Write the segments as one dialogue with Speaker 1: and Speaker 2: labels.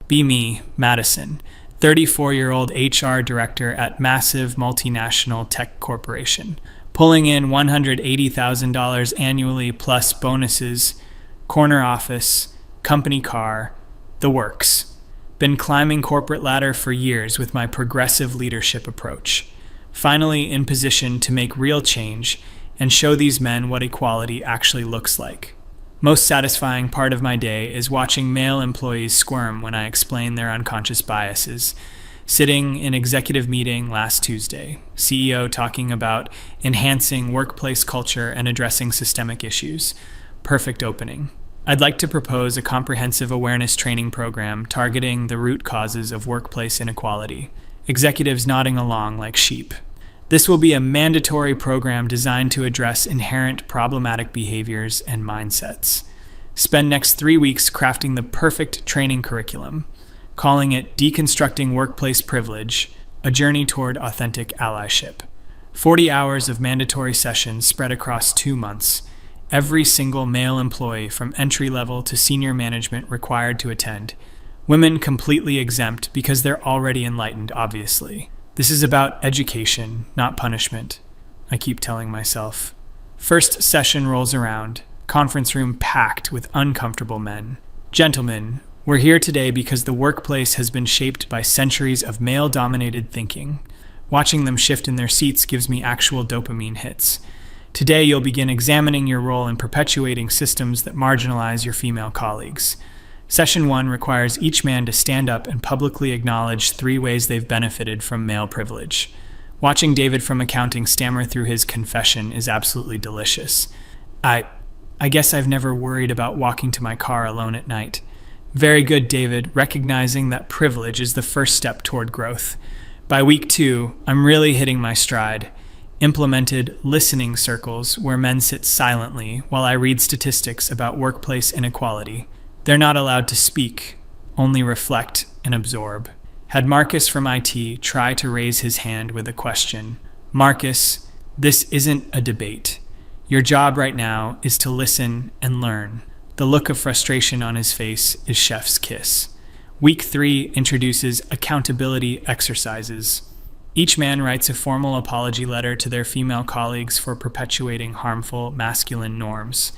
Speaker 1: Be me, Madison, 34-year-old HR director at massive multinational tech corporation, pulling in $180,000 annually plus bonuses, corner office, company car, the works. Been climbing corporate ladder for years with my progressive leadership approach. Finally in position to make real change and show these men what equality actually looks like. Most satisfying part of my day is watching male employees squirm when I explain their unconscious biases. Sitting in executive meeting last Tuesday, CEO talking about enhancing workplace culture and addressing systemic issues. Perfect opening. I'd like to propose a comprehensive awareness training program targeting the root causes of workplace inequality. Executives nodding along like sheep. This will be a mandatory program designed to address inherent problematic behaviors and mindsets. Spend next 3 weeks crafting the perfect training curriculum, calling it Deconstructing Workplace Privilege, a journey toward authentic allyship. 40 hours of mandatory sessions spread across 2 months. Every single male employee from entry level to senior management required to attend. Women completely exempt because they're already enlightened, obviously. This is about education, not punishment, I keep telling myself. First session rolls around, conference room packed with uncomfortable men. Gentlemen, we're here today because the workplace has been shaped by centuries of male-dominated thinking. Watching them shift in their seats gives me actual dopamine hits. Today you'll begin examining your role in perpetuating systems that marginalize your female colleagues. Session 1 requires each man to stand up and publicly acknowledge 3 ways they've benefited from male privilege. Watching David from accounting stammer through his confession is absolutely delicious. I guess I've never worried about walking to my car alone at night. Very good, David, recognizing that privilege is the first step toward growth. By week 2, I'm really hitting my stride. Implemented listening circles where men sit silently while I read statistics about workplace inequality. They're not allowed to speak, only reflect and absorb. Had Marcus from IT try to raise his hand with a question. Marcus, this isn't a debate. Your job right now is to listen and learn. The look of frustration on his face is chef's kiss. Week 3 introduces accountability exercises. Each man writes a formal apology letter to their female colleagues for perpetuating harmful masculine norms.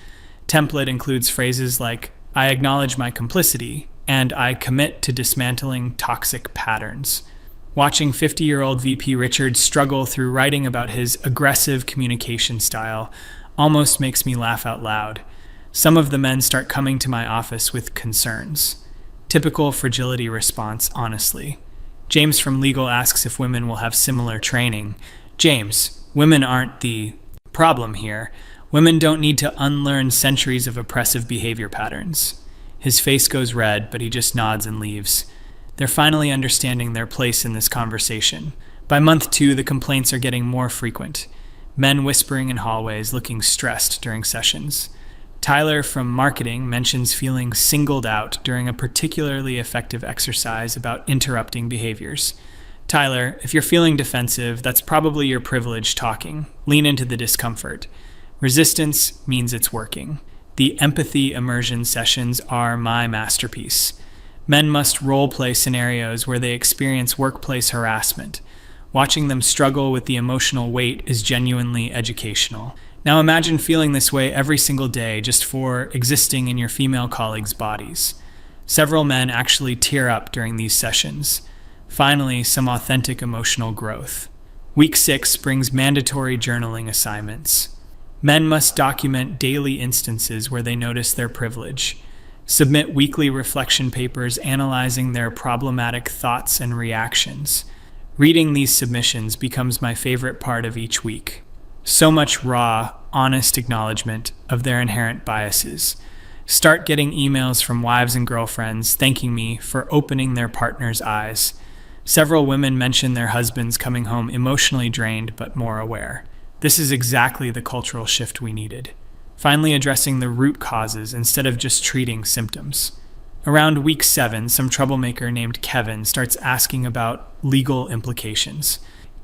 Speaker 1: Template includes phrases like, I acknowledge my complicity, and I commit to dismantling toxic patterns. Watching 50-year-old VP Richard struggle through writing about his aggressive communication style almost makes me laugh out loud. Some of the men start coming to my office with concerns. Typical fragility response, honestly. James from legal asks if women will have similar training. James, women aren't the problem here. Women don't need to unlearn centuries of oppressive behavior patterns. His face goes red, but he just nods and leaves. They're finally understanding their place in this conversation. By month 2, the complaints are getting more frequent. Men whispering in hallways, looking stressed during sessions. Tyler from marketing mentions feeling singled out during a particularly effective exercise about interrupting behaviors. Tyler, if you're feeling defensive, that's probably your privilege talking. Lean into the discomfort. Resistance means it's working. The empathy immersion sessions are my masterpiece. Men must role-play scenarios where they experience workplace harassment. Watching them struggle with the emotional weight is genuinely educational. Now imagine feeling this way every single day just for existing in your female colleagues' bodies. Several men actually tear up during these sessions. Finally, some authentic emotional growth. Week 6 brings mandatory journaling assignments. Men must document daily instances where they notice their privilege. Submit weekly reflection papers analyzing their problematic thoughts and reactions. Reading these submissions becomes my favorite part of each week. So much raw, honest acknowledgement of their inherent biases. Start getting emails from wives and girlfriends thanking me for opening their partner's eyes. Several women mention their husbands coming home emotionally drained but more aware. This is exactly the cultural shift we needed. Finally addressing the root causes instead of just treating symptoms. Around week 7, some troublemaker named Kevin starts asking about legal implications.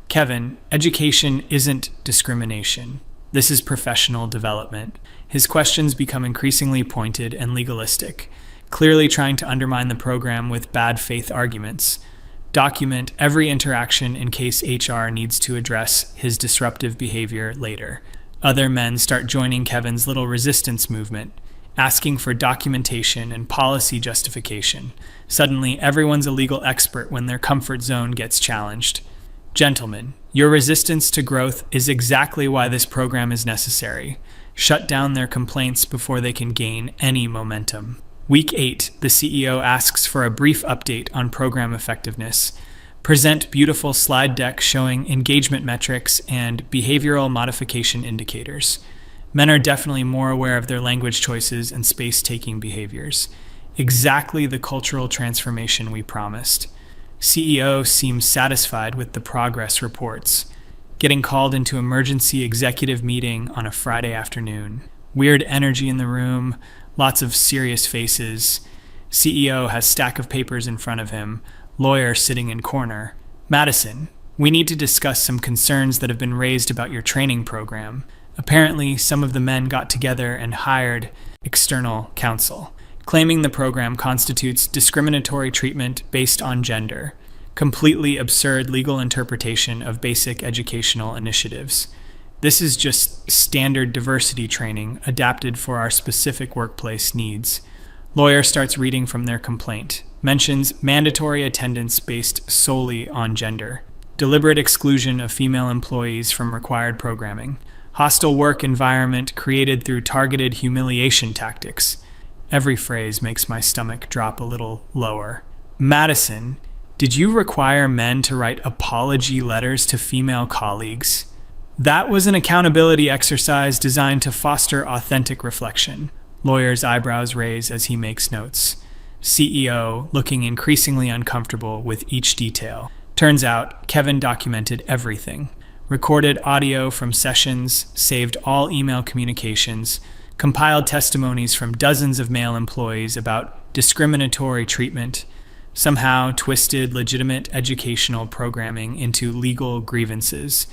Speaker 1: Kevin, education isn't discrimination. This is professional development. His questions become increasingly pointed and legalistic. clearly trying to undermine the program with bad faith arguments. Document every interaction in case HR needs to address his disruptive behavior later. Other men start joining Kevin's little resistance movement, asking for documentation and policy justification. Suddenly, everyone's a legal expert when their comfort zone gets challenged. Gentlemen, your resistance to growth is exactly why this program is necessary. Shut down their complaints before they can gain any momentum. Week 8, the CEO asks for a brief update on program effectiveness. Present beautiful slide deck showing engagement metrics and behavioral modification indicators. Men are definitely more aware of their language choices and space-taking behaviors. Exactly the cultural transformation we promised. CEO seems satisfied with the progress reports. Getting called into emergency executive meeting on a Friday afternoon. Weird energy in the room, lots of serious faces. CEO has stack of papers in front of him, lawyer sitting in corner. Madison, we need to discuss some concerns that have been raised about your training program. Apparently, some of the men got together and hired external counsel, claiming the program constitutes discriminatory treatment based on gender. Completely absurd legal interpretation of basic educational initiatives. This is just standard diversity training adapted for our specific workplace needs. Lawyer starts reading from their complaint. Mentions mandatory attendance based solely on gender. Deliberate exclusion of female employees from required programming. Hostile work environment created through targeted humiliation tactics. Every phrase makes my stomach drop a little lower. Madison, did you require men to write apology letters to female colleagues? That was an accountability exercise designed to foster authentic reflection. Lawyer's eyebrows raise as he makes notes. CEO looking increasingly uncomfortable with each detail. Turns out, Kevin documented everything. Recorded audio from sessions, saved all email communications, compiled testimonies from dozens of male employees about discriminatory treatment, somehow twisted legitimate educational programming into legal grievances.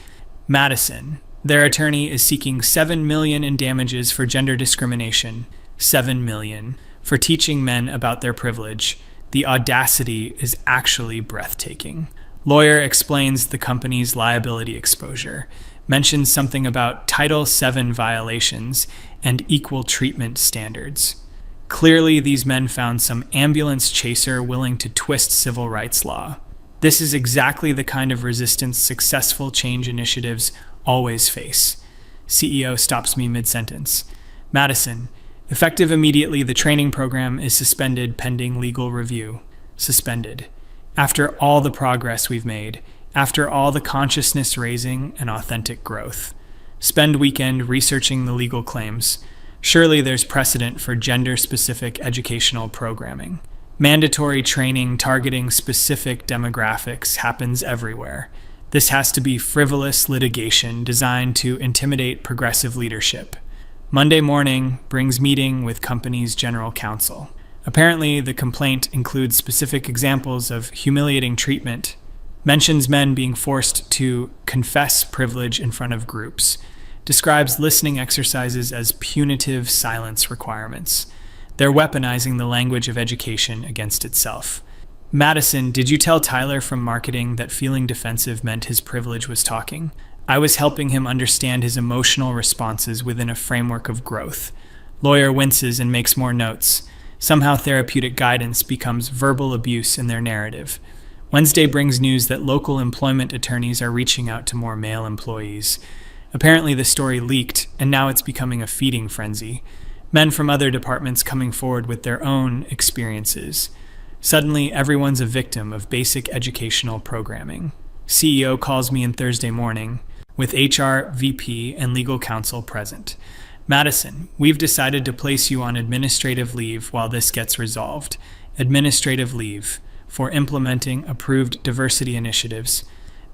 Speaker 1: Madison, their attorney, is seeking $7 million in damages for gender discrimination. $7 million for teaching men about their privilege. The audacity is actually breathtaking. Lawyer explains the company's liability exposure, mentions something about Title VII violations and equal treatment standards. Clearly, these men found some ambulance chaser willing to twist civil rights law. This is exactly the kind of resistance successful change initiatives always face. CEO stops me mid-sentence. Madison, effective immediately, the training program is suspended pending legal review. Suspended. After all the progress we've made, after all the consciousness raising and authentic growth. Spend weekend researching the legal claims. Surely there's precedent for gender-specific educational programming. Mandatory training targeting specific demographics happens everywhere. This has to be frivolous litigation designed to intimidate progressive leadership. Monday morning brings meeting with company's general counsel. Apparently, the complaint includes specific examples of humiliating treatment, mentions men being forced to confess privilege in front of groups, describes listening exercises as punitive silence requirements. They're weaponizing the language of education against itself. Madison, did you tell Tyler from marketing that feeling defensive meant his privilege was talking? I was helping him understand his emotional responses within a framework of growth. Lawyer winces and makes more notes. Somehow therapeutic guidance becomes verbal abuse in their narrative. Wednesday brings news that local employment attorneys are reaching out to more male employees. Apparently the story leaked, and now it's becoming a feeding frenzy. Men from other departments coming forward with their own experiences. Suddenly, everyone's a victim of basic educational programming. CEO calls me in Thursday morning, with HR, VP, and legal counsel present. Madison, we've decided to place you on administrative leave while this gets resolved. Administrative leave for implementing approved diversity initiatives.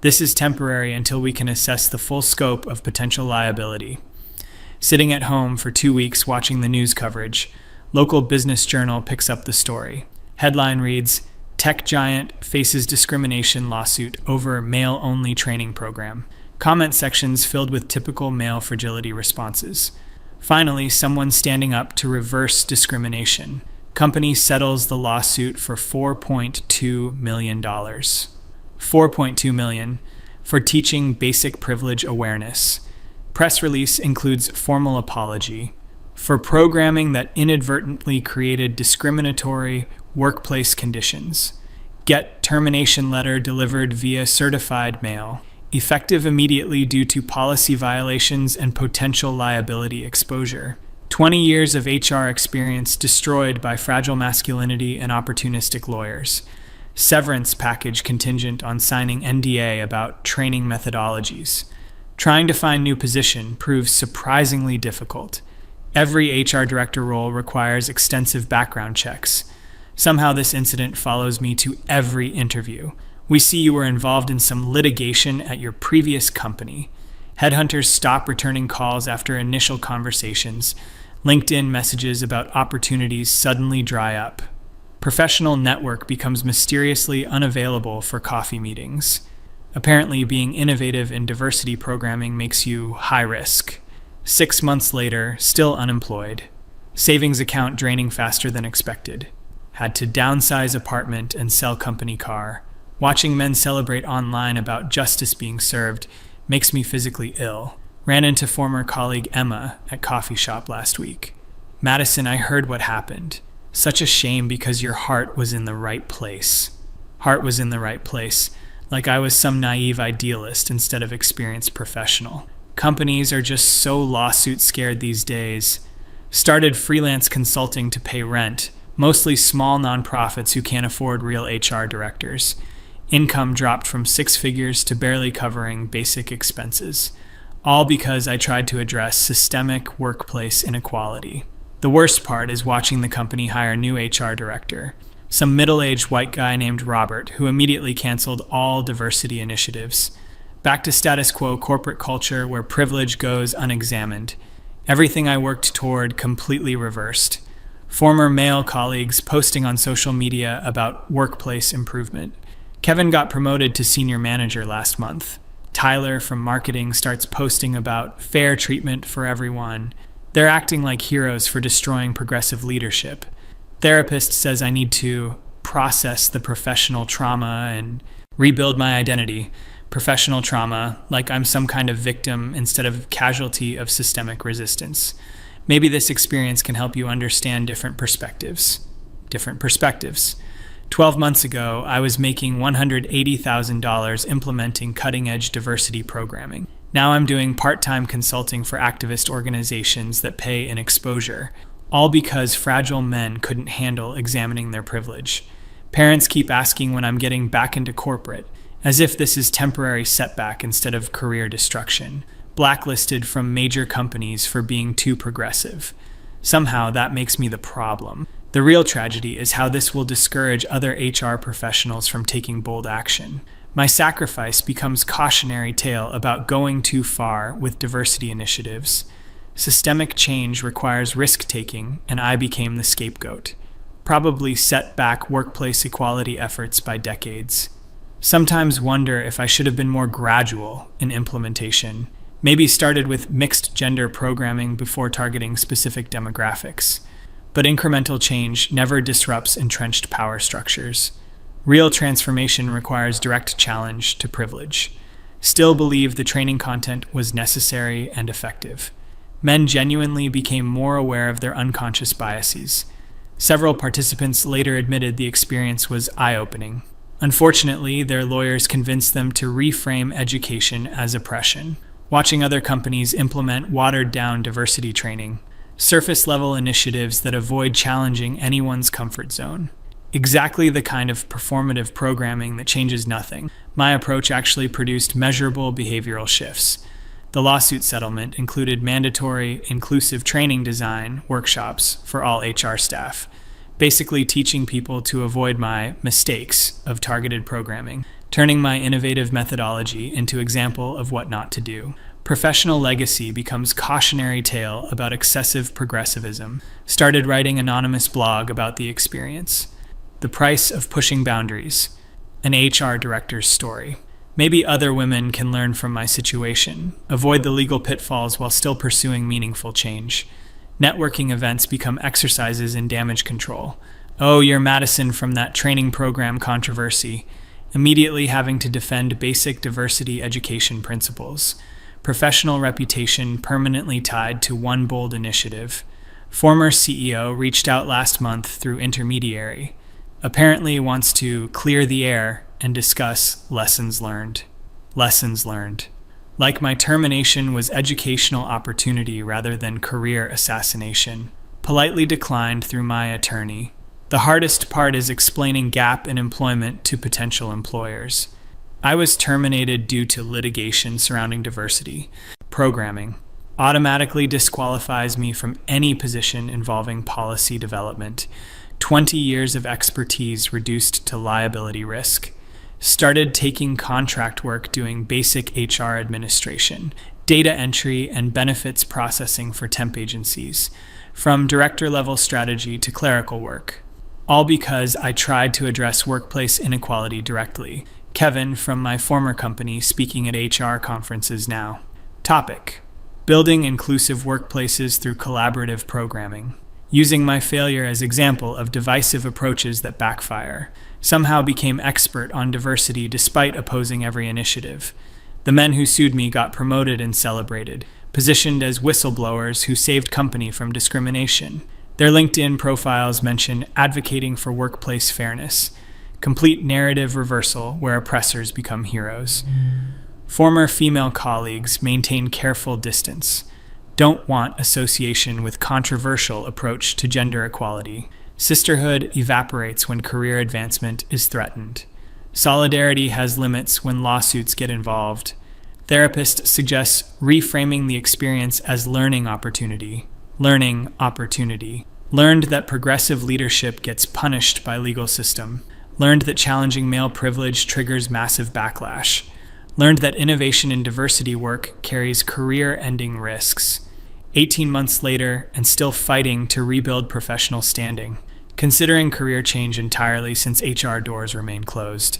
Speaker 1: This is temporary until we can assess the full scope of potential liability. Sitting at home for 2 weeks watching the news coverage, local business journal picks up the story. Headline reads, Tech giant faces discrimination lawsuit over male-only training program. Comment sections filled with typical male fragility responses. Finally, someone standing up to reverse discrimination. Company settles the lawsuit for $4.2 million. $4.2 million for teaching basic privilege awareness. Press release includes formal apology for programming that inadvertently created discriminatory workplace conditions. Get termination letter delivered via certified mail. Effective immediately due to policy violations and potential liability exposure. 20 years of HR experience destroyed by fragile masculinity and opportunistic lawyers. Severance package contingent on signing NDA about training methodologies. Trying to find new position proves surprisingly difficult. Every HR director role requires extensive background checks. Somehow this incident follows me to every interview. We see you were involved in some litigation at your previous company. Headhunters stop returning calls after initial conversations. LinkedIn messages about opportunities suddenly dry up. Professional network becomes mysteriously unavailable for coffee meetings. Apparently, being innovative in diversity programming makes you high risk. 6 months later, still unemployed. Savings account draining faster than expected. Had to downsize apartment and sell company car. Watching men celebrate online about justice being served makes me physically ill. Ran into former colleague Emma at coffee shop last week. Madison, I heard what happened. Such a shame because your heart was in the right place. Heart was in the right place, like I was some naive idealist instead of experienced professional. Companies are just so lawsuit scared these days. Started freelance consulting to pay rent, mostly small nonprofits who can't afford real HR directors. Income dropped from 6 figures to barely covering basic expenses. All because I tried to address systemic workplace inequality. The worst part is watching the company hire a new HR director, some middle-aged white guy named Robert, who immediately canceled all diversity initiatives. Back to status quo corporate culture where privilege goes unexamined. Everything I worked toward completely reversed. Former male colleagues posting on social media about workplace improvement. Kevin got promoted to senior manager last month. Tyler from marketing starts posting about fair treatment for everyone. They're acting like heroes for destroying progressive leadership. Therapist says I need to process the professional trauma and rebuild my identity. Professional trauma, like I'm some kind of victim instead of casualty of systemic resistance. Maybe this experience can help you understand different perspectives. 12 months ago, I was making $180,000 implementing cutting-edge diversity programming. Now I'm doing part-time consulting for activist organizations that pay in exposure, all because fragile men couldn't handle examining their privilege. Parents keep asking when I'm getting back into corporate, as if this is temporary setback instead of career destruction. Blacklisted from major companies for being too progressive. Somehow that makes me the problem. The real tragedy is how this will discourage other HR professionals from taking bold action. My sacrifice becomes cautionary tale about going too far with diversity initiatives. Systemic change requires risk-taking, and I became the scapegoat. Probably set back workplace equality efforts by decades. Sometimes wonder if I should have been more gradual in implementation. Maybe started with mixed gender programming before targeting specific demographics. But incremental change never disrupts entrenched power structures. Real transformation requires direct challenge to privilege. Still believe the training content was necessary and effective. Men genuinely became more aware of their unconscious biases. Several participants later admitted the experience was eye-opening. Unfortunately, their lawyers convinced them to reframe education as oppression. Watching other companies implement watered-down diversity training, surface-level initiatives that avoid challenging anyone's comfort zone. Exactly the kind of performative programming that changes nothing. My approach actually produced measurable behavioral shifts. The lawsuit settlement included mandatory inclusive training design workshops for all HR staff, basically teaching people to avoid my mistakes of targeted programming, turning my innovative methodology into example of what not to do. Professional legacy becomes cautionary tale about excessive progressivism. Started writing anonymous blog about the experience. The price of pushing boundaries. An HR director's story. Maybe other women can learn from my situation, avoid the legal pitfalls while still pursuing meaningful change. Networking events become exercises in damage control. Oh, you're Madison from that training program controversy. Immediately having to defend basic diversity education principles. Professional reputation permanently tied to one bold initiative. Former CEO reached out last month through intermediary. Apparently wants to clear the air and discuss lessons learned. Lessons learned. Like my termination was educational opportunity rather than career assassination. Politely declined through my attorney. The hardest part is explaining gap in employment to potential employers. I was terminated due to litigation surrounding diversity. Programming automatically disqualifies me from any position involving policy development. 20 years of expertise reduced to liability risk. Started taking contract work doing basic HR administration, data entry, and benefits processing for temp agencies, from director-level strategy to clerical work. All because I tried to address workplace inequality directly. Kevin from my former company speaking at HR conferences now. Topic: building inclusive workplaces through collaborative programming. Using my failure as example of divisive approaches that backfire. Somehow became expert on diversity despite opposing every initiative. The men who sued me got promoted and celebrated, positioned as whistleblowers who saved company from discrimination. Their LinkedIn profiles mention advocating for workplace fairness, complete narrative reversal where oppressors become heroes. Former female colleagues maintain careful distance, don't want association with controversial approach to gender equality. Sisterhood evaporates when career advancement is threatened. Solidarity has limits when lawsuits get involved. Therapist suggests reframing the experience as learning opportunity. Learning opportunity. Learned that progressive leadership gets punished by legal system. Learned that challenging male privilege triggers massive backlash. Learned that innovation in diversity work carries career-ending risks. 18 months later, and still fighting to rebuild professional standing. Considering career change entirely since HR doors remain closed.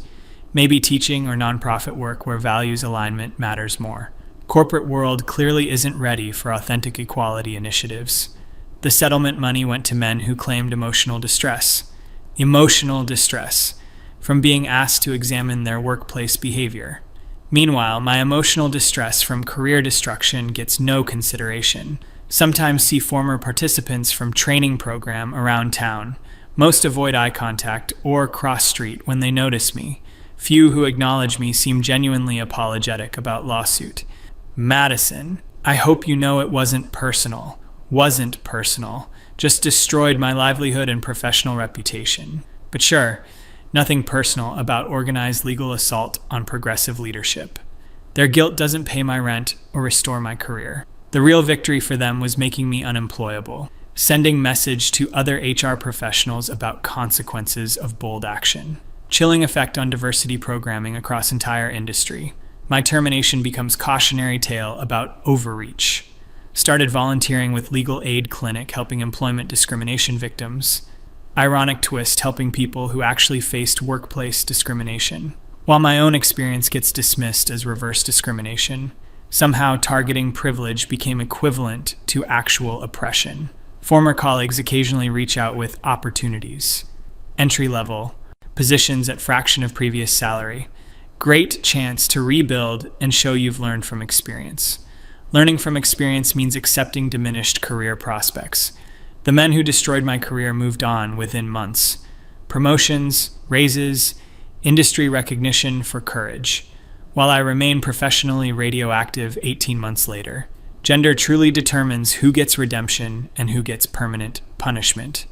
Speaker 1: Maybe teaching or nonprofit work where values alignment matters more. Corporate world clearly isn't ready for authentic equality initiatives. The settlement money went to men who claimed emotional distress. Emotional distress from being asked to examine their workplace behavior. Meanwhile, my emotional distress from career destruction gets no consideration. Sometimes see former participants from training program around town. Most avoid eye contact or cross street when they notice me. Few who acknowledge me seem genuinely apologetic about lawsuit. Madison, I hope you know it wasn't personal. Wasn't personal. Just destroyed my livelihood and professional reputation. But sure, nothing personal about organized legal assault on progressive leadership. Their guilt doesn't pay my rent or restore my career. The real victory for them was making me unemployable, sending message to other HR professionals about consequences of bold action. Chilling effect on diversity programming across entire industry. My termination becomes cautionary tale about overreach. Started volunteering with legal aid clinic helping employment discrimination victims. Ironic twist helping people who actually faced workplace discrimination. While my own experience gets dismissed as reverse discrimination, somehow targeting privilege became equivalent to actual oppression. Former colleagues occasionally reach out with opportunities. Entry level, positions at fraction of previous salary. Great chance to rebuild and show you've learned from experience. Learning from experience means accepting diminished career prospects. The men who destroyed my career moved on within months. Promotions, raises, industry recognition for courage. While I remain professionally radioactive 18 months later. Gender truly determines who gets redemption and who gets permanent punishment.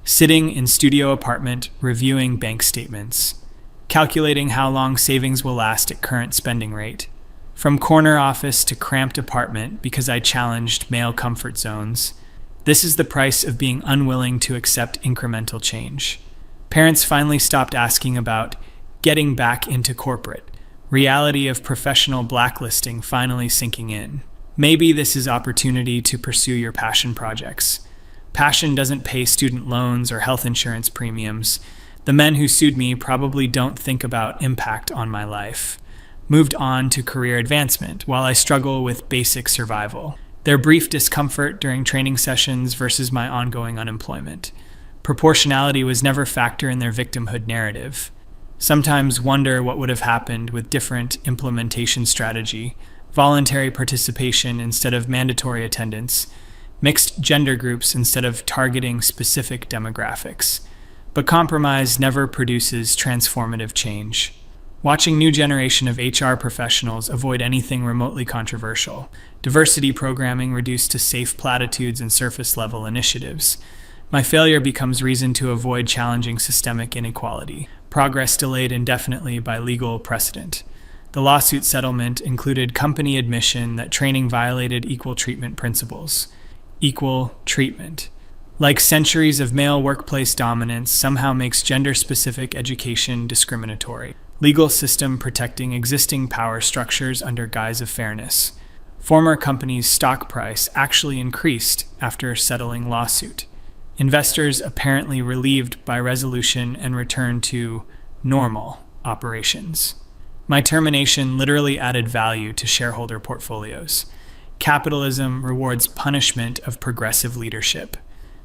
Speaker 1: Sitting in studio apartment, reviewing bank statements. Calculating how long savings will last at current spending rate. From corner office to cramped apartment because I challenged male comfort zones. This is the price of being unwilling to accept incremental change. Parents finally stopped asking about getting back into corporate. Reality of professional blacklisting finally sinking in. Maybe this is opportunity to pursue your passion projects. Passion doesn't pay student loans or health insurance premiums. The men who sued me probably don't think about impact on my life. Moved on to career advancement while I struggle with basic survival. their brief discomfort during training sessions versus my ongoing unemployment. Proportionality was never a factor in their victimhood narrative. Sometimes wonder what would have happened with different implementation strategy, voluntary participation instead of mandatory attendance, mixed gender groups instead of targeting specific demographics. But compromise never produces transformative change. Watching new generation of HR professionals avoid anything remotely controversial, diversity programming reduced to safe platitudes and surface-level initiatives, my failure becomes reason to avoid challenging systemic inequality, progress delayed indefinitely by legal precedent. The lawsuit settlement included company admission that training violated equal treatment principles. Equal treatment, like centuries of male workplace dominance, somehow makes gender-specific education discriminatory. Legal system protecting existing power structures under guise of fairness. Former company's stock price actually increased after settling lawsuit. Investors apparently relieved by resolution and return to normal operations. My termination literally added value to shareholder portfolios. Capitalism rewards punishment of progressive leadership.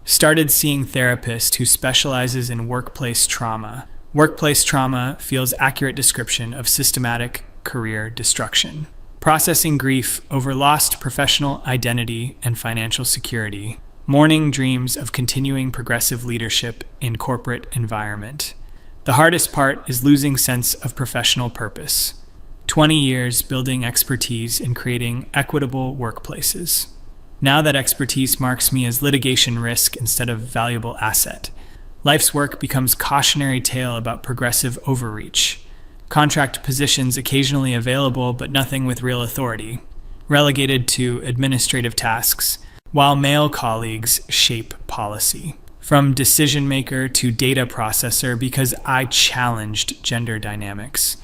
Speaker 1: Started seeing therapist who specializes in workplace trauma. Workplace trauma feels accurate description of systematic career destruction. Processing grief over lost professional identity and financial security. Mourning dreams of continuing progressive leadership in corporate environment. The hardest part is losing sense of professional purpose. 20 years building expertise in creating equitable workplaces. Now that expertise marks me as litigation risk instead of valuable asset. Life's work becomes cautionary tale about progressive overreach. Contract positions occasionally available but nothing with real authority. Relegated to administrative tasks, while male colleagues shape policy. From decision maker to data processor because I challenged gender dynamics.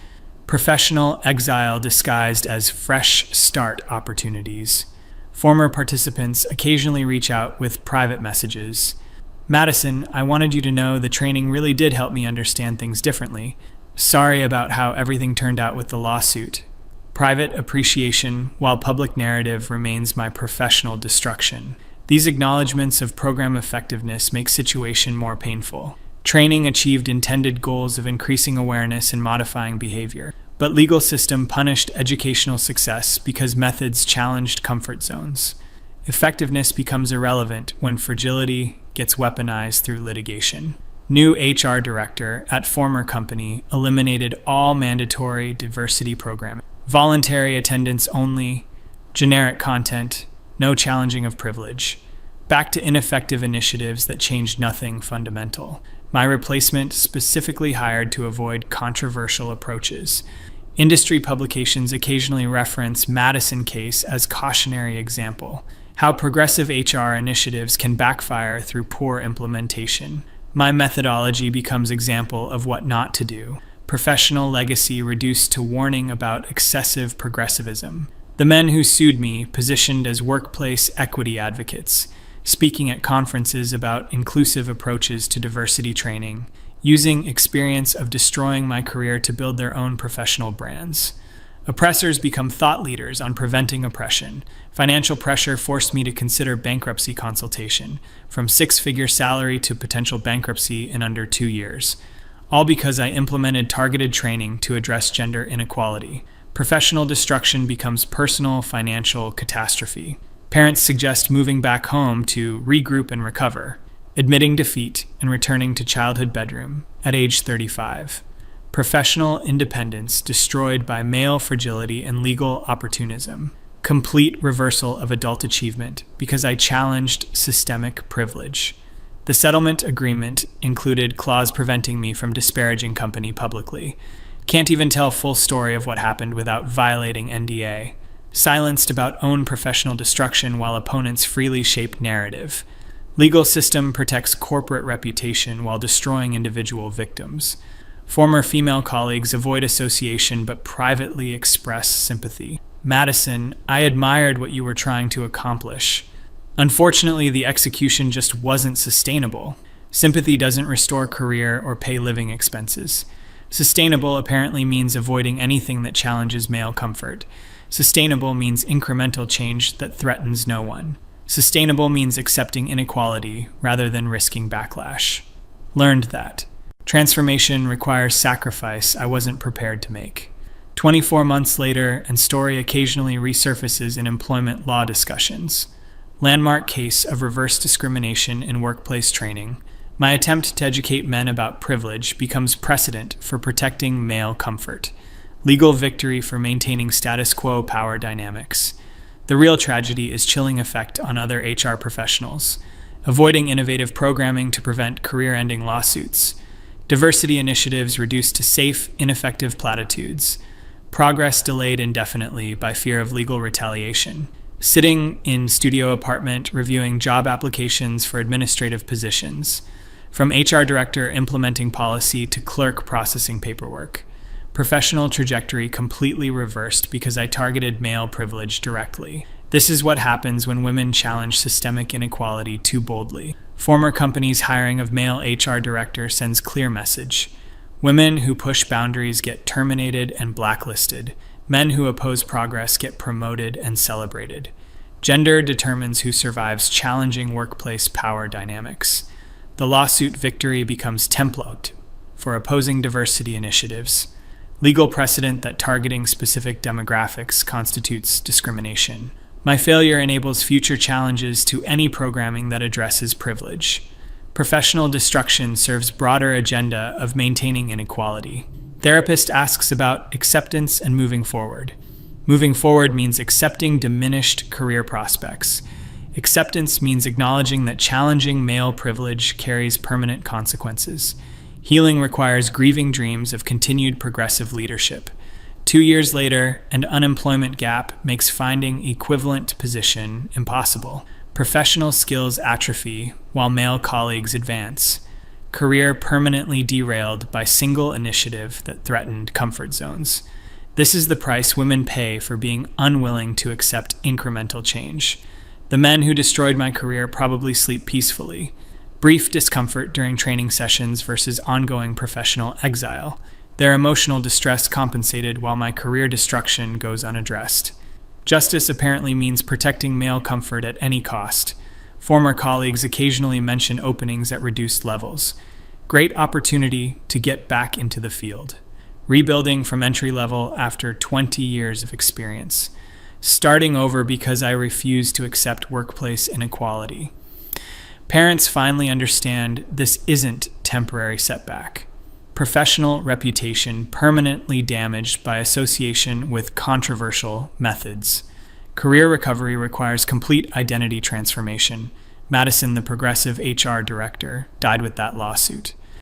Speaker 1: Professional exile disguised as fresh start opportunities. Former participants occasionally reach out with private messages. Madison, I wanted you to know the training really did help me understand things differently. Sorry about how everything turned out with the lawsuit. Private appreciation, while public narrative remains my professional destruction. These acknowledgments of program effectiveness make situation more painful. Training achieved intended goals of increasing awareness and modifying behavior, but legal system punished educational success because methods challenged comfort zones. Effectiveness becomes irrelevant when fragility gets weaponized through litigation. New HR director at former company eliminated all mandatory diversity programming. Voluntary attendance only, generic content, no challenging of privilege. Back to ineffective initiatives that changed nothing fundamental. My replacement specifically hired to avoid controversial approaches. Industry publications occasionally reference Madison case as cautionary example. How progressive HR initiatives can backfire through poor implementation. My methodology becomes example of what not to do. Professional legacy reduced to warning about excessive progressivism. The men who sued me positioned as workplace equity advocates, speaking at conferences about inclusive approaches to diversity training, using experience of destroying my career to build their own professional brands. Oppressors become thought leaders on preventing oppression. Financial pressure forced me to consider bankruptcy consultation, from six-figure salary to potential bankruptcy in under 2 years. All because I implemented targeted training to address gender inequality. Professional destruction becomes personal financial catastrophe. Parents suggest moving back home to regroup and recover, admitting defeat and returning to childhood bedroom at age 35. Professional independence destroyed by male fragility and legal opportunism. Complete reversal of adult achievement because I challenged systemic privilege. The settlement agreement included clause preventing me from disparaging company publicly. Can't even tell full story of what happened without violating NDA. Silenced about own professional destruction while opponents freely shape narrative. Legal system protects corporate reputation while destroying individual victims. Former female colleagues avoid association but privately express sympathy. Madison, I admired what you were trying to accomplish. Unfortunately, the execution just wasn't sustainable. Sympathy doesn't restore career or pay living expenses. Sustainable apparently means avoiding anything that challenges male comfort. Sustainable means incremental change that threatens no one. Sustainable means accepting inequality rather than risking backlash. Learned that. Transformation requires sacrifice I wasn't prepared to make. 24 months later, and story occasionally resurfaces in employment law discussions. Landmark case of reverse discrimination in workplace training. My attempt to educate men about privilege becomes precedent for protecting male comfort. Legal victory for maintaining status quo power dynamics. The real tragedy is chilling effect on other HR professionals. Avoiding innovative programming to prevent career-ending lawsuits. Diversity initiatives reduced to safe, ineffective platitudes. Progress delayed indefinitely by fear of legal retaliation. Sitting in studio apartment reviewing job applications for administrative positions. From HR director implementing policy to clerk processing paperwork. Professional trajectory completely reversed because I targeted male privilege directly. This is what happens when women challenge systemic inequality too boldly. Former company's hiring of male HR director sends clear message. Women who push boundaries get terminated and blacklisted. Men who oppose progress get promoted and celebrated. Gender determines who survives challenging workplace power dynamics. The lawsuit victory becomes template for opposing diversity initiatives. Legal precedent that targeting specific demographics constitutes discrimination. My failure enables future challenges to any programming that addresses privilege. Professional destruction serves broader agenda of maintaining inequality. Therapist asks about acceptance and moving forward. Moving forward means accepting diminished career prospects. Acceptance means acknowledging that challenging male privilege carries permanent consequences. Healing requires grieving dreams of continued progressive leadership. 2 years later, an unemployment gap makes finding equivalent position impossible. Professional skills atrophy while male colleagues advance. Career permanently derailed by single initiative that threatened comfort zones. This is the price women pay for being unwilling to accept incremental change. The men who destroyed my career probably sleep peacefully. Brief discomfort during training sessions versus ongoing professional exile. Their emotional distress compensated while my career destruction goes unaddressed. Justice apparently means protecting male comfort at any cost. Former colleagues occasionally mention openings at reduced levels. Great opportunity to get back into the field. Rebuilding from entry level after 20 years of experience. Starting over because I refuse to accept workplace inequality. Parents finally understand this isn't temporary setback. Professional reputation permanently damaged by association with controversial methods. Career recovery requires complete identity transformation. Madison, the progressive HR director, died with that lawsuit.